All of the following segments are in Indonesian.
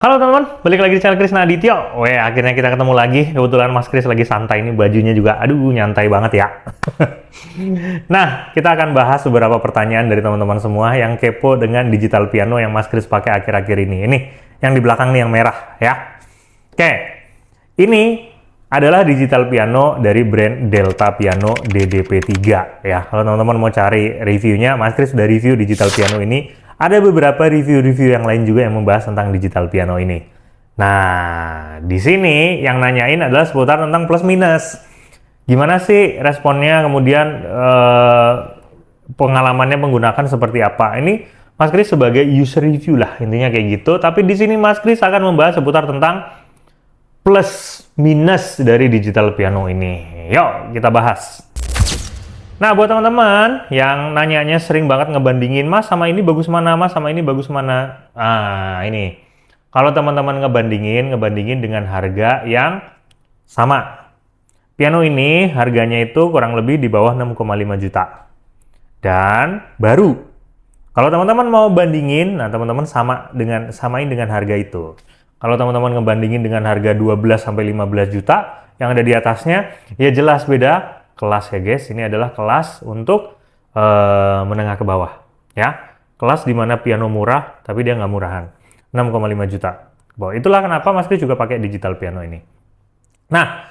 Halo teman-teman, balik lagi di channel Krishna Adityo. Akhirnya kita ketemu lagi. Kebetulan Mas Kris lagi santai nih, bajunya juga, aduh nyantai banget ya. Nah, kita akan bahas beberapa pertanyaan dari teman-teman semua yang kepo dengan digital piano yang Mas Kris pakai akhir-akhir ini. Ini yang di belakang nih yang merah ya. Oke, ini adalah digital piano dari brand Delta Piano DDP3 ya. Kalau teman-teman mau cari reviewnya, Mas Kris sudah review digital piano ini. Ada beberapa review-review yang lain juga yang membahas tentang digital piano ini. Nah, di sini yang nanyain adalah seputar tentang plus minus. Gimana sih responnya, kemudian pengalamannya menggunakan seperti apa? Ini Mas Kris sebagai user review lah, intinya kayak gitu. Tapi di sini Mas Kris akan membahas seputar tentang plus minus dari digital piano ini. Yuk, kita bahas. Nah, buat teman-teman yang nanyanya sering banget ngebandingin, Mas sama ini bagus mana, Mas sama ini bagus mana. Ini. Kalau teman-teman ngebandingin dengan harga yang sama. Piano ini harganya itu kurang lebih di bawah 6,5 juta. Dan baru. Kalau teman-teman mau bandingin, nah teman-teman samain dengan harga itu. Kalau teman-teman ngebandingin dengan harga 12 sampai 15 juta yang ada di atasnya, ya jelas beda kelas ya guys. Ini adalah kelas untuk menengah ke bawah ya. Kelas di mana piano murah tapi dia nggak murahan. 6,5 juta. Bahwa itulah kenapa Mas Kris juga pakai digital piano ini. Nah,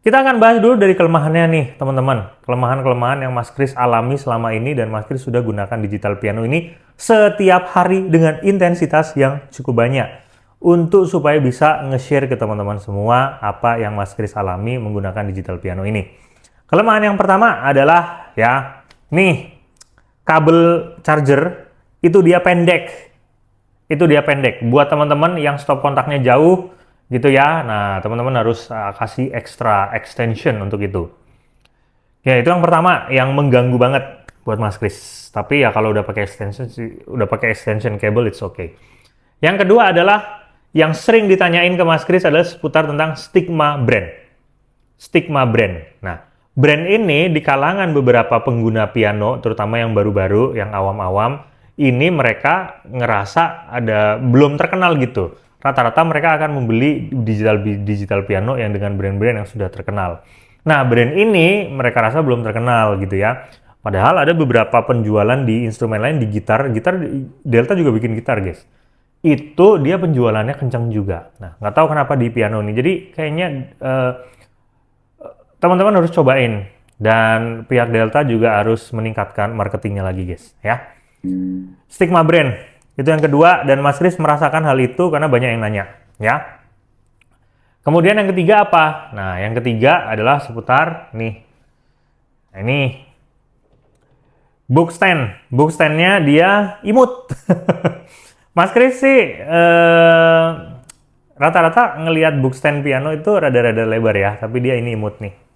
kita akan bahas dulu dari kelemahannya nih teman-teman. Kelemahan-kelemahan yang Mas Kris alami selama ini dan Mas Kris sudah gunakan digital piano ini setiap hari dengan intensitas yang cukup banyak. Untuk supaya bisa nge-share ke teman-teman semua apa yang Mas Kris alami menggunakan digital piano ini. Kelemahan yang pertama adalah ya, nih kabel charger itu dia pendek. Itu dia pendek. Buat teman-teman yang stop kontaknya jauh gitu ya. Nah, teman-teman harus kasih extra extension untuk itu. Ya, itu yang pertama yang mengganggu banget buat Mas Kris. Tapi ya kalau udah pakai extension cable it's okay. Yang kedua adalah yang sering ditanyain ke Mas Kris adalah seputar tentang stigma brand. Stigma brand. Nah, brand ini di kalangan beberapa pengguna piano, terutama yang baru-baru, yang awam-awam, ini mereka ngerasa belum terkenal gitu. Rata-rata mereka akan membeli digital piano yang dengan brand-brand yang sudah terkenal. Nah, brand ini mereka rasa belum terkenal gitu ya. Padahal ada beberapa penjualan di instrumen lain, di gitar Delta juga bikin gitar guys. Itu dia penjualannya kencang juga. Nah, nggak tahu kenapa di piano ini. Jadi kayaknya teman-teman harus cobain, dan pihak Delta juga harus meningkatkan marketingnya lagi guys ya. Stigma brand itu yang kedua, dan Mas Kris merasakan hal itu karena banyak yang nanya ya. Kemudian yang ketiga apa? Nah, yang ketiga adalah seputar nih. Nah, ini book standnya dia imut. Mas Kris sih rata-rata ngelihat book stand piano itu rada-rada lebar ya, tapi dia ini imut nih.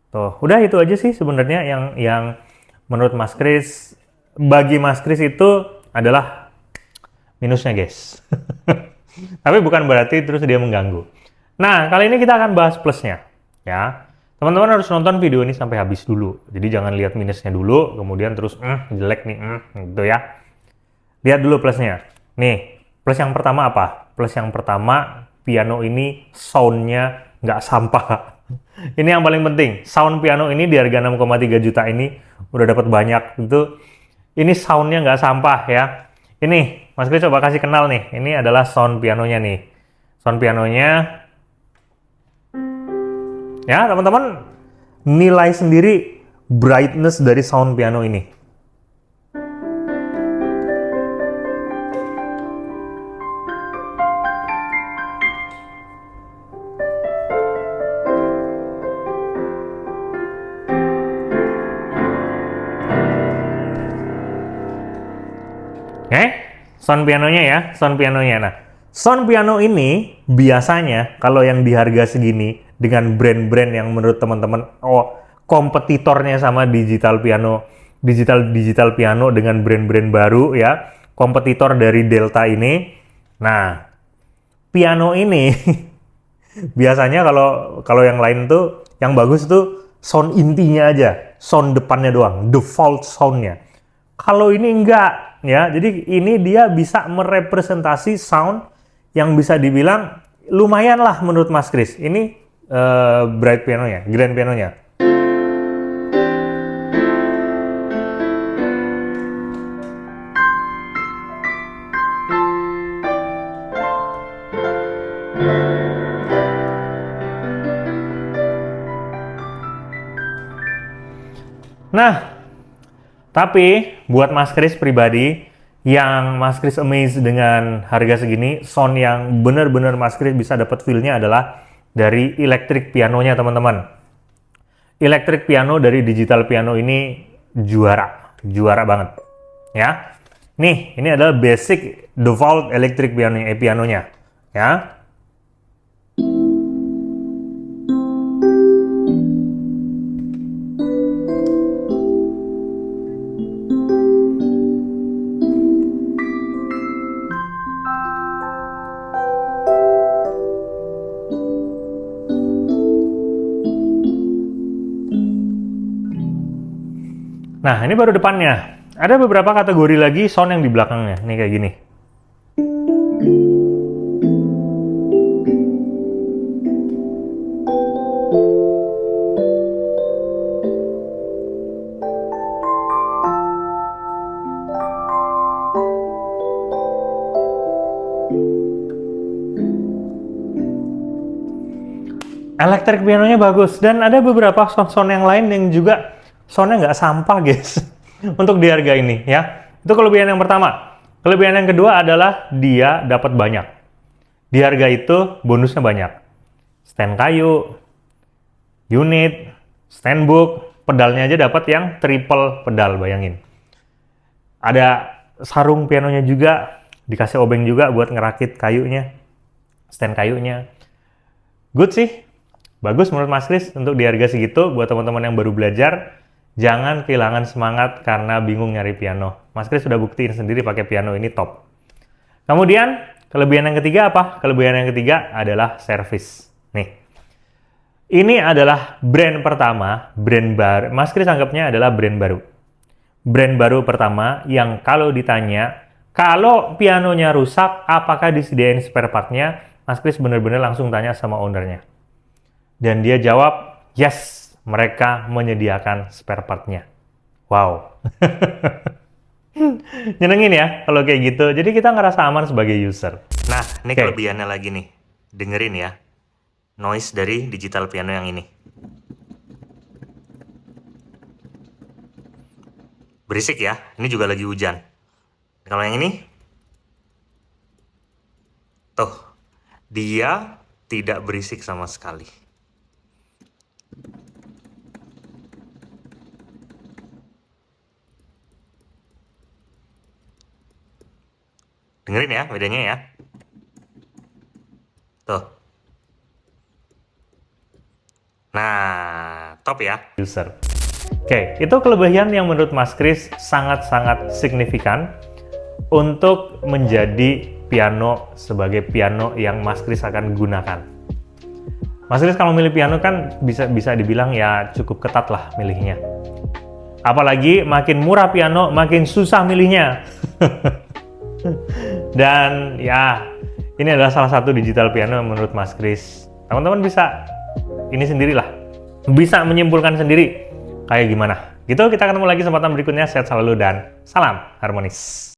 Tuh, udah itu aja sih sebenarnya yang menurut Mas Kris, bagi Mas Kris itu adalah minusnya guys. Tapi bukan berarti terus dia mengganggu. Nah, kali ini kita akan bahas plusnya ya. Teman-teman harus nonton video ini sampai habis dulu. Jadi jangan lihat minusnya dulu, kemudian terus jelek nih, gitu ya. Lihat dulu plusnya. Nih, plus yang pertama apa? Plus yang pertama, piano ini soundnya nggak sampah. Ini yang paling penting. Sound piano ini di harga 6,3 juta ini udah dapat banyak. Ini soundnya nggak sampah ya. Ini, Mas Kris coba kasih kenal nih. Ini adalah sound pianonya nih. Sound pianonya. Ya, teman-teman nilai sendiri brightness dari sound piano ini. Sound pianonya ya, sound pianonya. Nah, sound piano ini biasanya kalau yang di harga segini dengan brand-brand yang menurut teman-teman kompetitornya sama digital piano dengan brand-brand baru ya, kompetitor dari Delta ini. Nah, piano ini biasanya kalau yang lain tuh yang bagus tuh sound intinya aja, sound depannya doang, default soundnya. Kalau ini enggak ya, jadi ini dia bisa merepresentasi sound yang bisa dibilang lumayan lah menurut Mas Kris. Ini bright pianonya, grand pianonya. Nah, tapi buat Mas Kris pribadi, yang Mas Kris amazed dengan harga segini, sound yang bener-bener Mas Kris bisa dapat feel-nya adalah dari electric pianonya, teman-teman. Electric piano dari digital piano ini juara banget, ya. Nih, ini adalah basic default electric pianonya, ya. Nah, ini baru depannya. Ada beberapa kategori lagi sound yang di belakangnya. Nih kayak gini. Electric pianonya bagus. Dan ada beberapa sound-sound yang lain yang juga soundnya nggak sampah, guys, untuk di harga ini, ya. Itu kelebihan yang pertama. Kelebihan yang kedua adalah dia dapat banyak. Di harga itu bonusnya banyak. Stand kayu, unit, stand book, pedalnya aja dapat yang triple pedal, bayangin. Ada sarung pianonya juga, dikasih obeng juga buat ngerakit kayunya, stand kayunya. Good sih, bagus menurut Mas Kris untuk di harga segitu. Buat teman-teman yang baru belajar, jangan kehilangan semangat karena bingung nyari piano. Mas Kris sudah buktiin sendiri pakai piano ini top. Kemudian, kelebihan yang ketiga apa? Kelebihan yang ketiga adalah service. Nih, ini adalah brand pertama, brand baru. Mas Kris anggapnya adalah brand baru. Brand baru pertama yang kalau ditanya, kalau pianonya rusak, apakah disediain spare part-nya? Mas Kris bener-bener langsung tanya sama ownernya. Dan dia jawab, yes. Mereka menyediakan spare part-nya. Wow. Nyenengin ya kalau kayak gitu. Jadi kita ngerasa aman sebagai user. Nah, ini kelebihannya lagi nih. Dengerin ya. Noise dari digital piano yang ini. Berisik ya. Ini juga lagi hujan. Kalau yang ini, tuh, dia tidak berisik sama sekali. Dengerin ya bedanya ya. Tuh. Nah, top ya. User. Oke, itu kelebihan yang menurut Mas Kris sangat-sangat signifikan untuk menjadi piano sebagai piano yang Mas Kris akan gunakan. Mas Kris kalau milih piano kan bisa dibilang ya cukup ketat lah milihnya. Apalagi makin murah piano, makin susah milihnya. Dan ya, ini adalah salah satu digital piano menurut Mas Kris. Teman-teman bisa ini sendirilah, bisa menyimpulkan sendiri kayak gimana. Gitu, kita ketemu lagi kesempatan berikutnya. Sehat selalu dan salam harmonis.